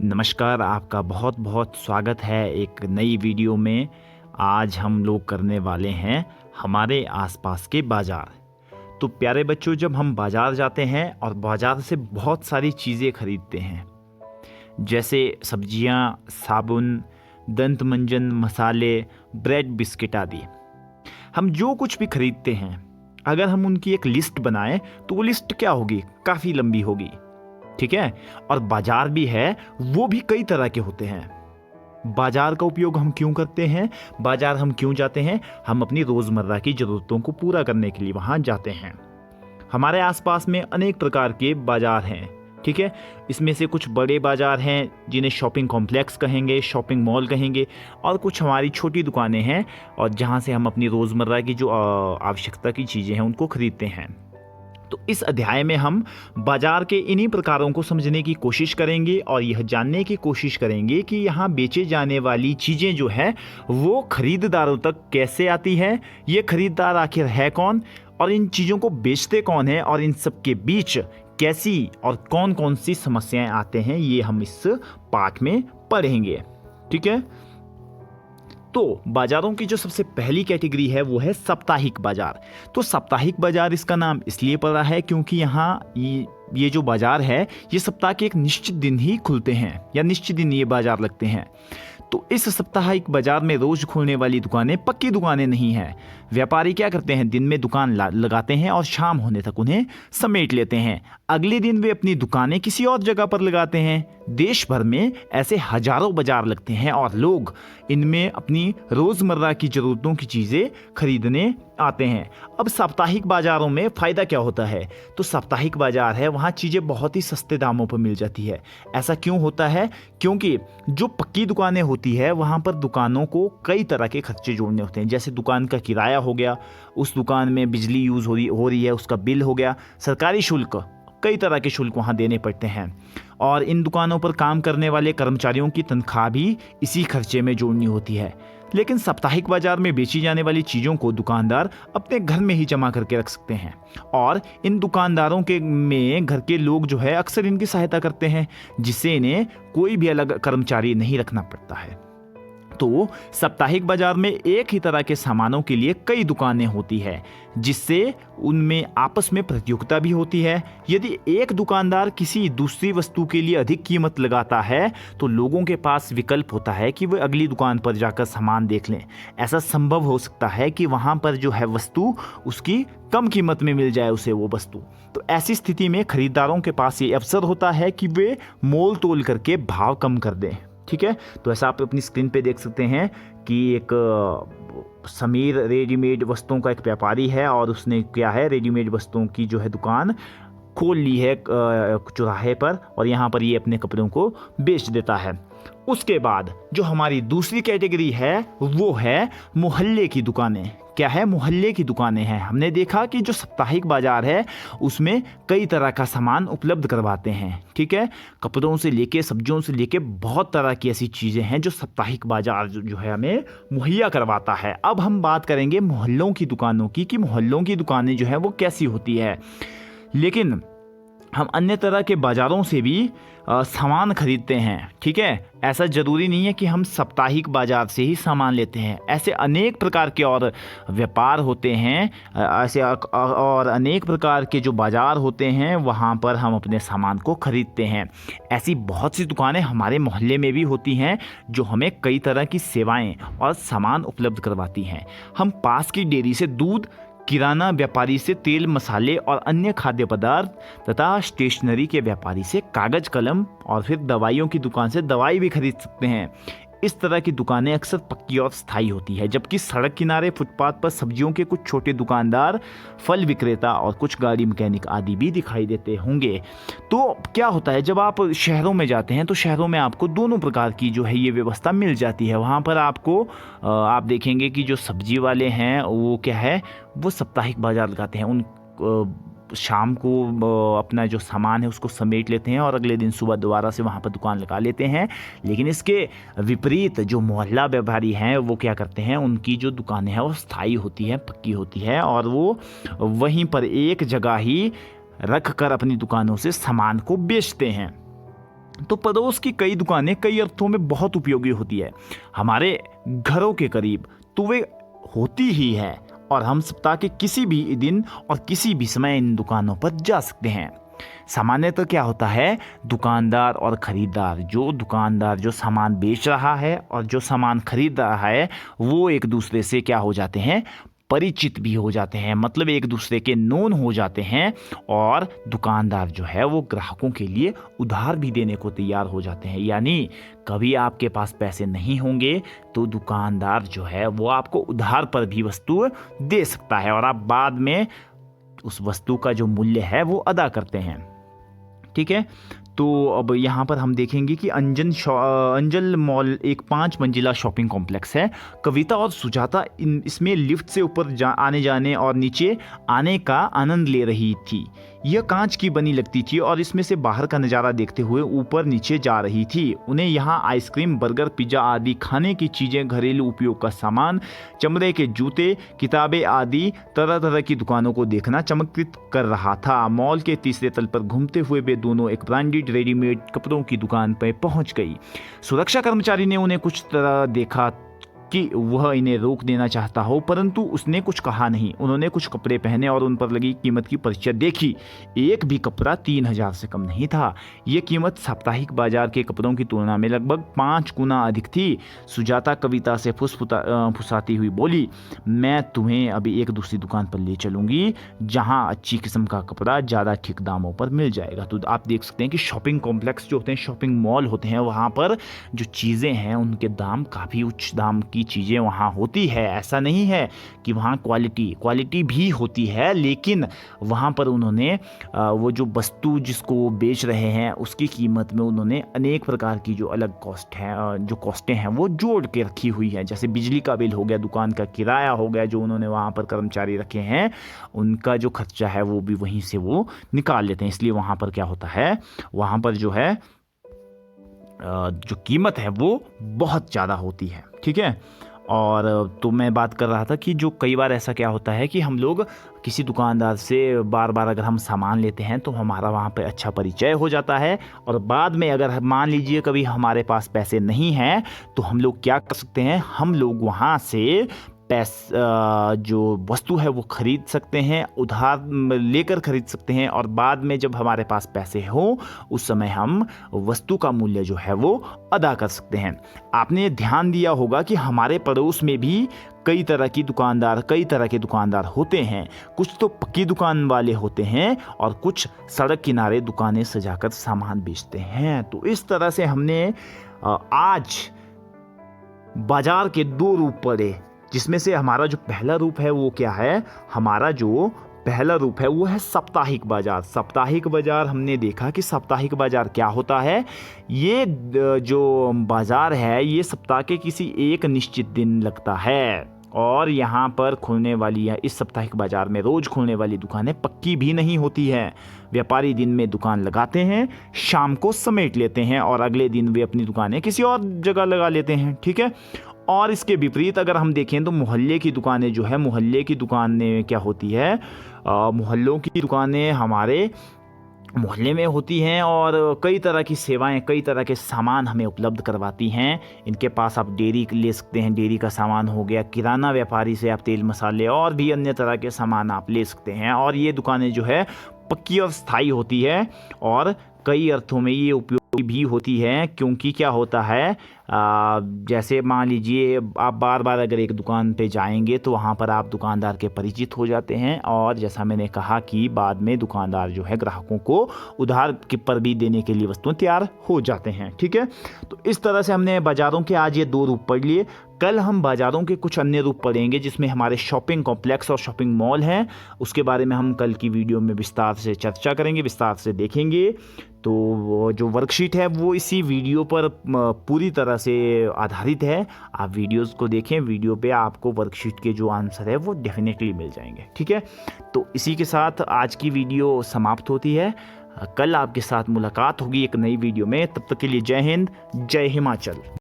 नमस्कार, आपका बहुत बहुत स्वागत है एक नई वीडियो में। आज हम लोग करने वाले हैं हमारे आसपास के बाज़ार। तो प्यारे बच्चों, जब हम बाज़ार जाते हैं और बाज़ार से बहुत सारी चीज़ें खरीदते हैं, जैसे सब्जियां, साबुन, दंत मंजन, मसाले, ब्रेड, बिस्किट आदि। हम जो कुछ भी खरीदते हैं, अगर हम उनकी एक लिस्ट बनाएं तो वो लिस्ट क्या होगी? काफ़ी लंबी होगी। ठीक है। और बाजार भी है, वो भी कई तरह के होते हैं। बाजार का उपयोग हम क्यों करते हैं? बाजार हम क्यों जाते हैं? हम अपनी रोजमर्रा की जरूरतों को पूरा करने के लिए वहां जाते हैं। हमारे आसपास में अनेक प्रकार के बाजार हैं। ठीक है। इसमें से कुछ बड़े बाजार हैं जिन्हें शॉपिंग कॉम्प्लेक्स कहेंगे, शॉपिंग मॉल कहेंगे, और कुछ हमारी छोटी दुकानें हैं और जहां से हम अपनी रोजमर्रा की जो आवश्यकता की चीजें हैं उनको खरीदते हैं। तो इस अध्याय में हम बाजार के इन्हीं प्रकारों को समझने की कोशिश करेंगे और यह जानने की कोशिश करेंगे कि यहाँ बेचे जाने वाली चीज़ें जो है वो खरीदारों तक कैसे आती हैं, ये खरीदार आखिर है कौन, और इन चीज़ों को बेचते कौन है, और इन सब के बीच कैसी और कौन कौन सी समस्याएं आते हैं, ये हम इस पाठ में पढ़ेंगे। ठीक है। तो बाजारों की जो सबसे पहली कैटेगरी है वो है साप्ताहिक बाजार। तो साप्ताहिक बाजार इसका नाम इसलिए पड़ा है क्योंकि यहाँ ये जो बाजार है ये सप्ताह के एक निश्चित दिन ही खुलते हैं या निश्चित दिन ये बाजार लगते हैं। तो इस साप्ताहिक बाजार में रोज खुलने वाली दुकानें पक्की दुकानें नहीं हैं। व्यापारी क्या करते हैं? दिन में दुकान लगाते हैं और शाम होने तक उन्हें समेट लेते हैं। अगले दिन वे अपनी दुकानें किसी और जगह पर लगाते हैं। देश भर में ऐसे हजारों बाजार लगते हैं और लोग इनमें अपनी रोजमर्रा की जरूरतों की चीजें खरीदने आते हैं। अब साप्ताहिक बाजारों में फायदा क्या होता है? तो साप्ताहिक बाजार है, वहां चीजें बहुत ही सस्ते दामों पर मिल जाती है। ऐसा क्यों होता है? क्योंकि जो पक्की दुकानें होती है वहां पर दुकानों को कई तरह के खर्चे जोड़ने होते हैं। जैसे दुकान का किराया हो गया, उस दुकान में बिजली यूज हो रही है, उसका बिल हो गया, सरकारी शुल्क, कई तरह के शुल्क वहां देने पड़ते हैं, और इन दुकानों पर काम करने वाले कर्मचारियों की तनख्वाह भी इसी खर्चे में जोड़नी होती है। लेकिन साप्ताहिक बाजार में बेची जाने वाली चीज़ों को दुकानदार अपने घर में ही जमा करके रख सकते हैं, और इन दुकानदारों के में घर के लोग जो है अक्सर इनकी सहायता करते हैं, जिससे इन्हें कोई भी अलग कर्मचारी नहीं रखना पड़ता है। तो साप्ताहिक बाजार में एक ही तरह के सामानों के लिए कई दुकानें होती है, जिससे उनमें आपस में प्रतियोगिता भी होती है। यदि एक दुकानदार किसी दूसरी वस्तु के लिए अधिक कीमत लगाता है तो लोगों के पास विकल्प होता है कि वे अगली दुकान पर जाकर सामान देख लें। ऐसा संभव हो सकता है कि वहां पर जो है वस्तु उसकी कम कीमत में मिल जाए उसे वो वस्तु। तो ऐसी स्थिति में खरीदारों के पास ये अवसर होता है कि वे मोल तोल करके भाव कम कर दें। ठीक है। तो ऐसा आप अपनी स्क्रीन पे देख सकते हैं कि एक समीर रेडीमेड वस्तुओं का एक व्यापारी है, और उसने क्या है, रेडीमेड वस्तुओं की जो है दुकान खोल ली है चौराहे पर, और यहाँ पर ये अपने कपड़ों को बेच देता है। उसके बाद जो हमारी दूसरी कैटेगरी है वो है मोहल्ले की दुकानें। क्या है? मोहल्ले की दुकानें हैं। हमने देखा कि जो साप्ताहिक बाजार है उसमें कई तरह का सामान उपलब्ध करवाते हैं। ठीक है। कपड़ों से लेके, सब्जियों से लेके बहुत तरह की ऐसी चीज़ें हैं जो साप्ताहिक बाजार जो है हमें मुहैया करवाता है। अब हम बात करेंगे मोहल्लों की दुकानों की, कि मोहल्लों की दुकानें जो है वो कैसी होती है। लेकिन हम अन्य तरह के बाज़ारों से भी सामान खरीदते हैं। ठीक है। ऐसा ज़रूरी नहीं है कि हम साप्ताहिक बाज़ार से ही सामान लेते हैं। ऐसे अनेक प्रकार के और व्यापार होते हैं, ऐसे और अनेक प्रकार के जो बाज़ार होते हैं वहाँ पर हम अपने सामान को खरीदते हैं। ऐसी बहुत सी दुकानें हमारे मोहल्ले में भी होती हैं जो हमें कई तरह की सेवाएं और सामान उपलब्ध करवाती हैं। हम पास की डेयरी से दूध, किराना व्यापारी से तेल, मसाले और अन्य खाद्य पदार्थ, तथा स्टेशनरी के व्यापारी से कागज कलम, और फिर दवाइयों की दुकान से दवाई भी खरीद सकते हैं। इस तरह की दुकानें अक्सर पक्की और स्थायी होती है, जबकि सड़क किनारे फुटपाथ पर सब्जियों के कुछ छोटे दुकानदार, फल विक्रेता और कुछ गाड़ी मैकेनिक आदि भी दिखाई देते होंगे। तो क्या होता है, जब आप शहरों में जाते हैं तो शहरों में आपको दोनों प्रकार की जो है ये व्यवस्था मिल जाती है। वहाँ पर आपको आप देखेंगे कि जो सब्जी वाले हैं वो क्या है, वो साप्ताहिक बाजार लगाते हैं। उन शाम को अपना जो सामान है उसको समेट लेते हैं और अगले दिन सुबह दोबारा से वहाँ पर दुकान लगा लेते हैं। लेकिन इसके विपरीत जो मोहल्ला व्यापारी हैं वो क्या करते हैं, उनकी जो दुकानें हैं वो स्थायी होती हैं, पक्की होती है, और वो वहीं पर एक जगह ही रख कर अपनी दुकानों से सामान को बेचते हैं। तो पड़ोस की कई दुकानें कई अर्थों में बहुत उपयोगी होती है। हमारे घरों के करीब तो वे होती ही है और हम सप्ताह के किसी भी दिन और किसी भी समय इन दुकानों पर जा सकते हैं। सामान्यतः क्या होता है, दुकानदार और खरीदार, जो दुकानदार जो सामान बेच रहा है और जो सामान खरीद रहा है, वो एक दूसरे से क्या हो जाते हैं, परिचित भी हो जाते हैं, मतलब एक दूसरे के नोन हो जाते हैं। और दुकानदार जो है वो ग्राहकों के लिए उधार भी देने को तैयार हो जाते हैं। यानी कभी आपके पास पैसे नहीं होंगे तो दुकानदार जो है वो आपको उधार पर भी वस्तु दे सकता है और आप बाद में उस वस्तु का जो मूल्य है वो अदा करते हैं। ठीक है, तो अब यहाँ पर हम देखेंगे कि अंजल मॉल एक 5 मंजिला शॉपिंग कॉम्प्लेक्स है। कविता और सुजाता इसमें लिफ्ट से ऊपर आने जाने और नीचे आने का आनंद ले रही थी। यह कांच की बनी लगती थी और इसमें से बाहर का नज़ारा देखते हुए ऊपर नीचे जा रही थी। उन्हें यहाँ आइसक्रीम, बर्गर, पिज़्ज़ा आदि खाने की चीज़ें, घरेलू उपयोग का सामान, चमड़े के जूते, किताबें आदि तरह तरह की दुकानों को देखना चमत्कृत कर रहा था। मॉल के तीसरे तल पर घूमते हुए वे दोनों एक ब्रांडेड रेडीमेड कपड़ों की दुकान पर पहुंच गई। सुरक्षा कर्मचारी ने उन्हें कुछ तरह देखा कि वह इन्हें रोक देना चाहता हो, परंतु उसने कुछ कहा नहीं। उन्होंने कुछ कपड़े पहने और उन पर लगी कीमत की पर्चियां देखी। एक भी कपड़ा 3000 से कम नहीं था। यह कीमत साप्ताहिक बाजार के कपड़ों की तुलना में लगभग 5 गुना अधिक थी। सुजाता कविता से फुसफुसाती हुई बोली, मैं तुम्हें अभी एक दूसरी दुकान पर ले चलूंगी जहां अच्छी किस्म का कपड़ा ज़्यादा ठीक दामों पर मिल जाएगा। तो आप देख सकते हैं कि शॉपिंग कॉम्प्लेक्स जो होते हैं, शॉपिंग मॉल होते हैं, वहाँ पर जो चीज़ें हैं उनके दाम काफ़ी उच्च दाम की चीज़ें वहाँ होती है। ऐसा नहीं है कि वहाँ क्वालिटी भी होती है, लेकिन वहाँ पर उन्होंने वो जो वस्तु जिसको वो बेच रहे हैं उसकी कीमत में उन्होंने अनेक प्रकार की जो अलग कॉस्ट है, जो कॉस्टें हैं वो जोड़ के रखी हुई है। जैसे बिजली का बिल हो गया, दुकान का किराया हो गया, जो उन्होंने वहाँ पर कर्मचारी रखे हैं उनका जो खर्चा है वो भी वहीं से वो निकाल लेते हैं। इसलिए वहाँ पर क्या होता है, वहाँ पर जो है जो कीमत है वो बहुत ज़्यादा होती है। ठीक है, और तो मैं बात कर रहा था कि जो कई बार ऐसा क्या होता है कि हम लोग किसी दुकानदार से बार बार अगर हम सामान लेते हैं तो हमारा वहाँ पे अच्छा परिचय हो जाता है, और बाद में अगर मान लीजिए कभी हमारे पास पैसे नहीं हैं तो हम लोग क्या कर सकते हैं, हम लोग वहाँ से जो वस्तु है वो खरीद सकते हैं, उधार लेकर खरीद सकते हैं, और बाद में जब हमारे पास पैसे हो उस समय हम वस्तु का मूल्य जो है वो अदा कर सकते हैं। आपने ध्यान दिया होगा कि हमारे पड़ोस में भी कई तरह के दुकानदार होते हैं। कुछ तो पक्की दुकान वाले होते हैं और कुछ सड़क किनारे दुकानें सजाकर सामान बेचते हैं। तो इस तरह से हमने आज बाजार के 2 रूप पढ़े, जिसमें से हमारा जो पहला रूप है वो क्या है, हमारा जो पहला रूप है वो है साप्ताहिक बाजार। साप्ताहिक बाजार हमने देखा कि साप्ताहिक बाजार क्या होता है। ये जो बाजार है ये सप्ताह के किसी एक निश्चित दिन लगता है, और यहाँ पर खुलने वाली है, इस साप्ताहिक बाजार में रोज खुलने वाली दुकानें पक्की भी नहीं होती हैं। व्यापारी दिन में दुकान लगाते हैं, शाम को समेट लेते हैं और अगले दिन वे अपनी दुकानें किसी और जगह लगा लेते हैं। ठीक है, और इसके विपरीत अगर हम देखें तो मोहल्ले की दुकानें जो है, मोहल्ले की दुकानें क्या होती है, मोहल्लों की दुकानें हमारे मोहल्ले में होती हैं और कई तरह की सेवाएं, कई तरह के सामान हमें उपलब्ध करवाती हैं। इनके पास आप डेयरी ले सकते हैं, डेयरी का सामान हो गया, किराना व्यापारी से आप तेल मसाले और भी अन्य तरह के सामान आप ले सकते हैं। और ये दुकानें जो है पक्की और स्थायी होती है और कई अर्थों में ये उपयोगी भी होती है, क्योंकि क्या होता है, जैसे मान लीजिए आप बार बार अगर एक दुकान पे जाएंगे तो वहाँ पर आप दुकानदार के परिचित हो जाते हैं, और जैसा मैंने कहा कि बाद में दुकानदार जो है ग्राहकों को उधार पर भी देने के लिए वस्तुएं तैयार हो जाते हैं। ठीक है, तो इस तरह से हमने बाज़ारों के आज ये 2 रूप पढ़ लिए। कल हम बाज़ारों के कुछ अन्य रूप पढ़ेंगे जिसमें हमारे शॉपिंग कॉम्प्लेक्स और शॉपिंग मॉल हैं। उसके बारे में हम कल की वीडियो में विस्तार से चर्चा करेंगे, विस्तार से देखेंगे। तो वो जो वर्कशीट है वो इसी वीडियो पर पूरी तरह से आधारित है। आप वीडियोस को देखें, वीडियो पे आपको वर्कशीट के जो आंसर है वो डेफिनेटली मिल जाएंगे। ठीक है, तो इसी के साथ आज की वीडियो समाप्त होती है। कल आपके साथ मुलाकात होगी एक नई वीडियो में। तब तक के लिए जय हिंद, जय हिमाचल।